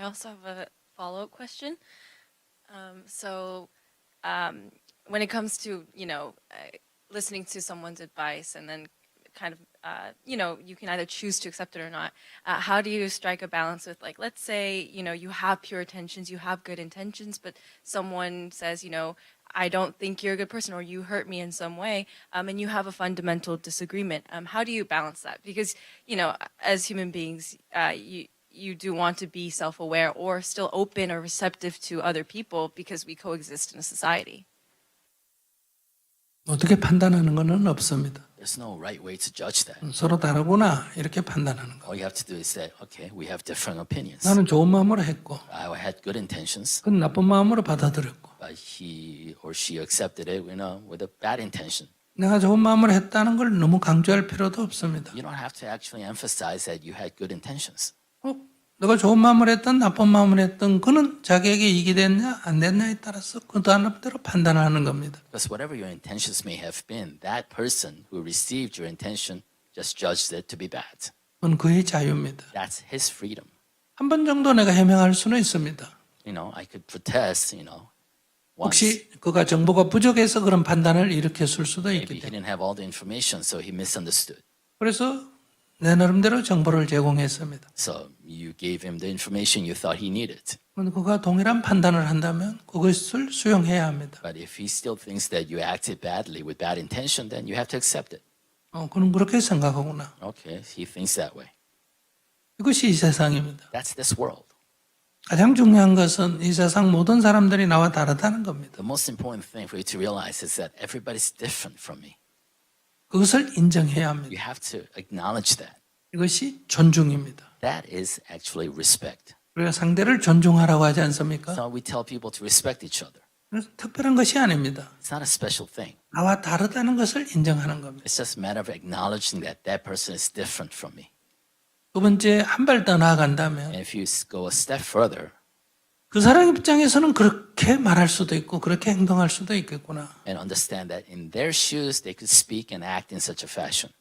also have a follow-up question. So, when it comes to, listening to someone's advice and then kind of, you can either choose to accept it or not. How do you strike a balance with, like, let's say, you have pure intentions, you have good intentions, but someone says, I don't think you're a good person or you hurt me in some way, and you have a fundamental disagreement. How do you balance that? Because, as human beings, you do want to be self-aware or still open or receptive to other people because we coexist in a society. 어떻게 판단하는 것은 없습니다. There's no right way to judge that. 서로 다르구나 이렇게 판단하는 거. All you have to do is say, okay, we have different opinions. 나는 좋은 마음으로 했고, I had good intentions, 그건 나쁜 마음으로 받아들였고, but he or she accepted it, with a bad intention. 내가 좋은 마음으로 했다는 걸 너무 강조할 필요도 없습니다. You don't have to actually emphasize that you had good intentions. 내가 좋은 마음으로 했든 나쁜 마음으로 했든 그는 자기에게 이익이 됐냐 안 됐냐에 따라서 그 나름대로 판단하는 겁니다. Because whatever your intentions may have been, that person who received your intention just judged it to be bad. 그건 그의 자유입니다. That's his freedom. 한 번 정도 내가 해명할 수는 있습니다. I could protest, once. 혹시 그가 정보가 부족해서 그런 판단을 일으켰을 수도 Maybe 있기 he 때문에. didn't have all the information, so he misunderstood. 그래서 내 나름대로 정보를 제공했습니다. So you gave him the information you thought he needed. 그가 동일한 판단을 한다면 그것을 수용해야 합니다. But if he still thinks that you acted badly with bad intention, then you have to accept it. 그는 그렇게 생각하구나. Okay, he thinks that way. 이것이 이 세상입니다. That's this world. 가장 중요한 것은 이 세상 모든 사람들이 나와 다르다는 겁니다. The most important thing for you to realize is that everybody's different from me. 그것을 인정해야 You 합니다. have to acknowledge that. 이것이 존중입니다. That is actually respect. 우리가 상대를 존중하라고 하지 않습니까? So we tell people to respect each other. 그래서 특별한 것이 아닙니다. It's not a special thing. 나와 다르다는 것을 인정하는 겁니다. It's just a matter of acknowledging that that person is different from me. 두 번째, 한 발 더 나아간다면 And if you go a step further 그 사람 입장에서는 그렇게 말할 수도 있고 그렇게 행동할 수도 있겠구나. and understand that in their shoes they could speak and act in such a fashion,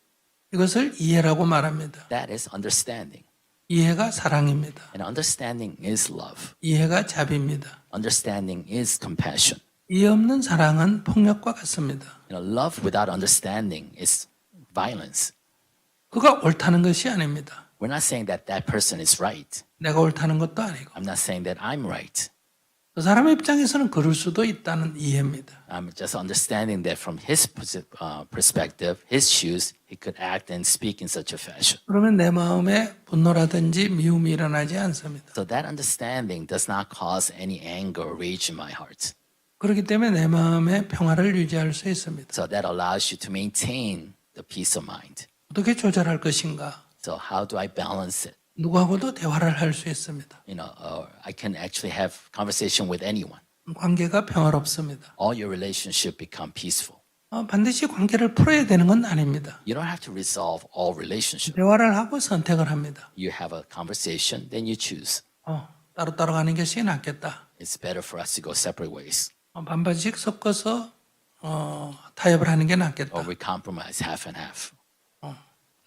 이것을 이해라고 말합니다. that is understanding. 이해가 사랑입니다. And understanding is love. 이해가 자비입니다. Understanding is compassion. 이해 없는 사랑은 폭력과 같습니다. Love without understanding is violence. 그가 옳다는 것이 아닙니다. We're not saying that that person is right. 내가 옳다는 것도 아니고 I'm not saying that I'm right. 그 사람의 입장에서는 그럴 수도 있다는 이해입니다. I'm just understanding that from his perspective, his shoes, he could act and speak in such a fashion. 그러면 내 마음에 분노라든지 미움이 일어나지 않습니다. So that understanding does not cause any anger or rage in my heart. 그렇기 때문에 내 마음의 평화를 유지할 수 있습니다. So that allows you to maintain the peace of mind. 어떻게 조절할 것인가? So how do I balance it? 누구하고도 대화를 할 수 있습니다. I can actually have conversation with anyone. 관계가 평화롭습니다. All your relationship become peaceful. 반드시 관계를 풀어야 되는 건 아닙니다. You don't have to resolve all relationship. 대화를 하고 선택을 합니다. You have a conversation, then you choose. 따로따로 가는 것이 낫겠다. It's better for us to go separate ways. 반반씩 섞어서 타협을 하는 게 낫겠다. Or we compromise half and half.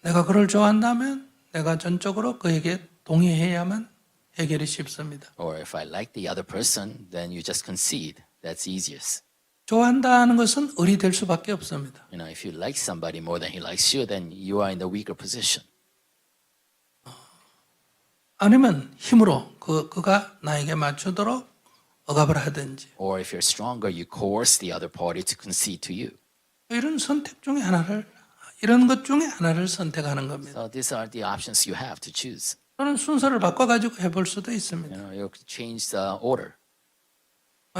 내가 그를 좋아한다면 내가 전적으로 그에게 동의해야만 해결이 쉽습니다. Or if I like the other person, then you just concede. That's easiest. 좋아한다는 것은 을이 될 수밖에 없습니다. If you like somebody more than he likes you, then you are in the weaker position. 아니면 힘으로 그가 나에게 맞추도록 억압을 하든지 Or if you're stronger, you coerce the other party to concede to you. 이런 것 중에 하나를 선택하는 겁니다. So these are the options you have to choose. 또는 순서를 바꿔가지고 해볼 수도 있습니다. You could change the order.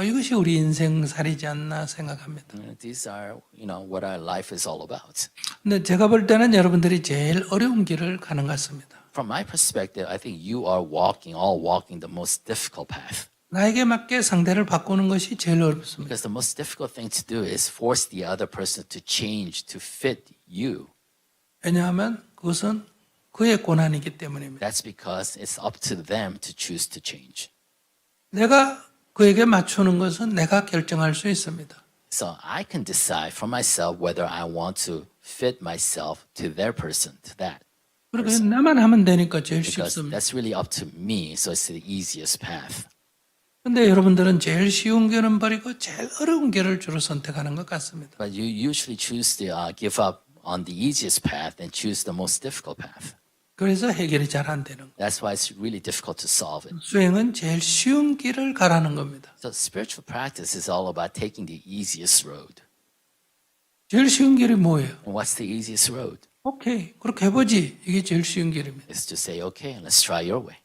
이것이 우리 인생살이지 않나 생각합니다. These are, what our life is all about. 근데 제가 볼 때는 여러분들이 제일 어려운 길을 가는 것 같습니다. From my perspective, I think you are all walking the most difficult path. 나에게 맞게 상대를 바꾸는 것이 제일 어렵습니다. Because the most difficult thing to do is force the other person to change to fit you. 왜냐하면 그것은 그의 권한이기 때문입니다. That's because it's up to them to choose to change. 내가 그에게 맞추는 것은 내가 결정할 수 있습니다. So I can decide for myself whether I want to fit myself to their person, to that. 그리고 나만 하면 되니까 제일 because 쉽습니다. that's really up to me. So it's the easiest path. 근데 여러분들은 제일 쉬운 길은 버리고 제일 어려운 길을 주로 선택하는 것 같습니다. But you usually choose to give up on the easiest path and choose the most difficult path. 그래서 해결이 잘 안 되는 거예요. That's why it's really difficult to solve it. 수행은 제일 쉬운 길을 가라는 겁니다. So spiritual practice is all about taking the easiest road. 제일 쉬운 길이 뭐예요? And what's the easiest road? 오케이, 그렇게 해보지. 이게 제일 쉬운 길입니다. Is to say, okay, let's try your way.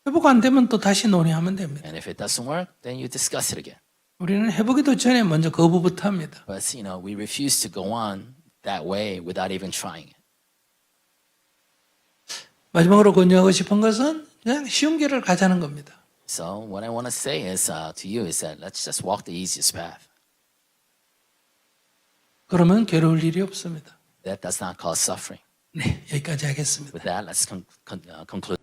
회복 안 되면 또 다시 논의하면 됩니다. And if it doesn't work, then you discuss it again. 우리는 해보기도 전에 먼저 거부부터 합니다. But we refuse to go on that way without even trying it. 마지막으로 권유하고 싶은 것은 그냥 쉬운 길을 가자는 겁니다. So what I want to say is to you is that let's just walk the easiest path. 그러면 괴로울 일이 없습니다. That does not cause suffering. 네, 여기까지 하겠습니다. With that, let's conclude.